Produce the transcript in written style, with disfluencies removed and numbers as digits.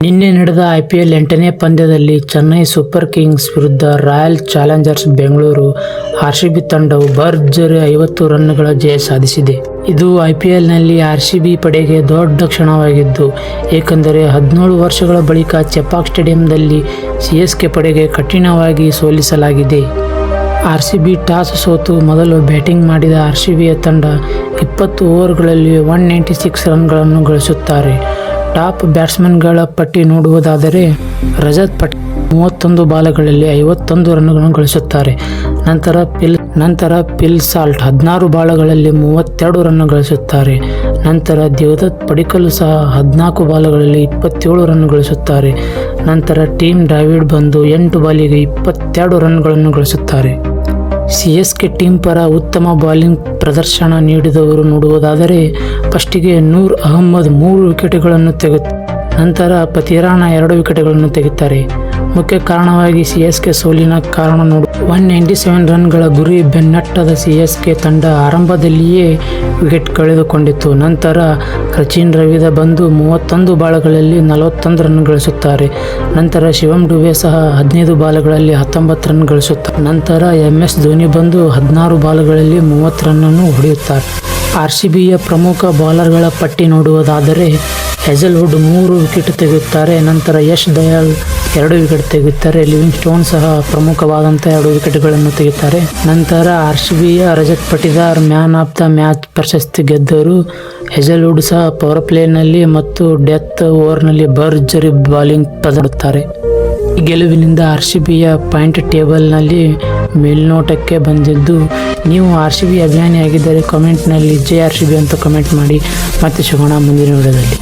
ನಿನ್ನೆ ನಡೆದ IPL 8ನೇ ಪಂದ್ಯದಲ್ಲಿ ಚೆನ್ನೈ ಸೂಪರ್ ಕಿಂಗ್ಸ್ ವಿರುದ್ಧ ರಾಯಲ್ ಚಾಲೆಂಜರ್ಸ್ ಬೆಂಗಳೂರು RCB ತಂಡವು ಭರ್ಜರಿ 50 ರನ್ಗಳ ಜಯ ಸಾಧಿಸಿದೆ. ಇದು IPLನಲ್ಲಿ RCB ಪಡೆಗೆ ದೊಡ್ಡ ಕ್ಷಣವಾಗಿದ್ದು, ಏಕೆಂದರೆ 17 ವರ್ಷಗಳ ಬಳಿಕ ಚೆಪಾಕ್ ಸ್ಟೇಡಿಯಂನಲ್ಲಿ CSK ಪಡೆಗೆ ಕಠಿಣವಾಗಿ ಸೋಲಿಸಲಾಗಿದೆ. RCB ಟಾಸ್ ಸೋತು ಮೊದಲು ಬ್ಯಾಟಿಂಗ್ ಮಾಡಿದ RCBಯ ತಂಡ 20 ಓವರ್ಗಳಲ್ಲಿ 196 ರನ್ಗಳನ್ನು ಗಳಿಸುತ್ತಾರೆ. ಟಾಪ್ ಬ್ಯಾಟ್ಸ್ಮನ್ಗಳ ಪಟ್ಟಿ ನೋಡುವುದಾದರೆ ರಜತ್ ಪಟೇಲ್ 31 ಬಾಲ್ಗಳಲ್ಲಿ 51 ರನ್ಗಳನ್ನು ಗಳಿಸುತ್ತಾರೆ. ನಂತರ ಫಿಲ್ ಸಾಲ್ಟ್ 16 ಬಾಲ್ಗಳಲ್ಲಿ 32 ರನ್ ಗಳಿಸುತ್ತಾರೆ. ನಂತರ ದೇವದತ್ ಪಡಿಕ್ಕಲ್ ಸಹ 14 ಬಾಲ್ಗಳಲ್ಲಿ 27 ರನ್ ಗಳಿಸುತ್ತಾರೆ. ನಂತರ ಟಿಮ್ ಡೇವಿಡ್ ಬಂದು 8 ಬಾಲಿಗೆ 22 ರನ್ಗಳನ್ನು ಗಳಿಸುತ್ತಾರೆ. CSK ಟೀಮ್ ಪರ ಉತ್ತಮ ಬೌಲಿಂಗ್ ಪ್ರದರ್ಶನ ನೀಡಿದವರು ನೋಡುವುದಾದರೆ ಫಸ್ಟಿಗೆ ನೂರ್ ಅಹ್ಮದ್ 3 ವಿಕೆಟ್ಗಳನ್ನು ನಂತರ ಪತಿರಾಣ 2 ವಿಕೆಟ್ಗಳನ್ನು ತೆಗೆಯುತ್ತಾರೆ. ಮುಖ್ಯ ಕಾರಣವಾಗಿ CSK ಸೋಲಿನ ಕಾರಣ 197 ರನ್ಗಳ ಗುರಿ ಬೆನ್ನಟ್ಟದ CSK ತಂಡ ಆರಂಭದಲ್ಲಿಯೇ ವಿಕೆಟ್ ಕಳೆದುಕೊಂಡಿತು. ನಂತರ ಸಚಿನ್ ರವೀಂದ್ರ ಬಂದು 31 ಬಾಲ್ಗಳಲ್ಲಿ 41 ರನ್ ಗಳಿಸುತ್ತಾರೆ. ನಂತರ ಶಿವಮ್ ಡುಬೆ ಸಹ 15 ಬಾಲ್ಗಳಲ್ಲಿ 19 ರನ್ ಗಳಿಸುತ್ತಾರೆ. ನಂತರ MS ಧೋನಿ ಬಂದು 16 ಬಾಲ್ಗಳಲ್ಲಿ 30 ರನ್ನನ್ನು ಹೊಡೆಯುತ್ತಾರೆ. RCBಯ ಪ್ರಮುಖ ಬೌಲರ್ಗಳ ಪಟ್ಟಿ ನೋಡುವುದಾದರೆ ಹೆಜಲ್ವುಡ್ 3 ವಿಕೆಟ್ ತೆಗೆಯುತ್ತಾರೆ. ನಂತರ ಯಶ್ ದಯಾಲ್ 2 ವಿಕೆಟ್ ತೆಗೆಯುತ್ತಾರೆ. ಲಿವಿಂಗ್ಸ್ಟೋನ್ ಸಹ ಪ್ರಮುಖವಾದಂಥ 2 ವಿಕೆಟ್ಗಳನ್ನು ತೆಗೆಯುತ್ತಾರೆ. ನಂತರ RCBಯ Rajat Patidar man of the match ಪ್ರಶಸ್ತಿ ಗೆದ್ದರು. ಹೆಜಲ್ವುಡ್ ಸಹ ಪವರ್ ಪ್ಲೇನಲ್ಲಿ ಮತ್ತು ಡೆತ್ ಓವರ್ನಲ್ಲಿ ಭರ್ಜರಿ ಬೌಲಿಂಗ್ ಪ್ರದರ್ಶಿಸುತ್ತಾರೆ. ಈ ಗೆಲುವಿನಿಂದ RCBಯ ಪಾಯಿಂಟ್ ಟೇಬಲ್ನಲ್ಲಿ ಮೇಲ್ನೋಟಕ್ಕೆ ಬಂದಿದ್ದು, ನೀವು RCB ಅಭಿಮಾನಿಯಾಗಿದ್ದರೆ ಕಾಮೆಂಟ್ನಲ್ಲಿ ಜೈ RCB ಅಂತ ಕಮೆಂಟ್ ಮಾಡಿ. ಮತ್ತೆ ಸಿಗೋಣ ಮುಂದಿನ ವಿಡಿಯೋದಲ್ಲಿ.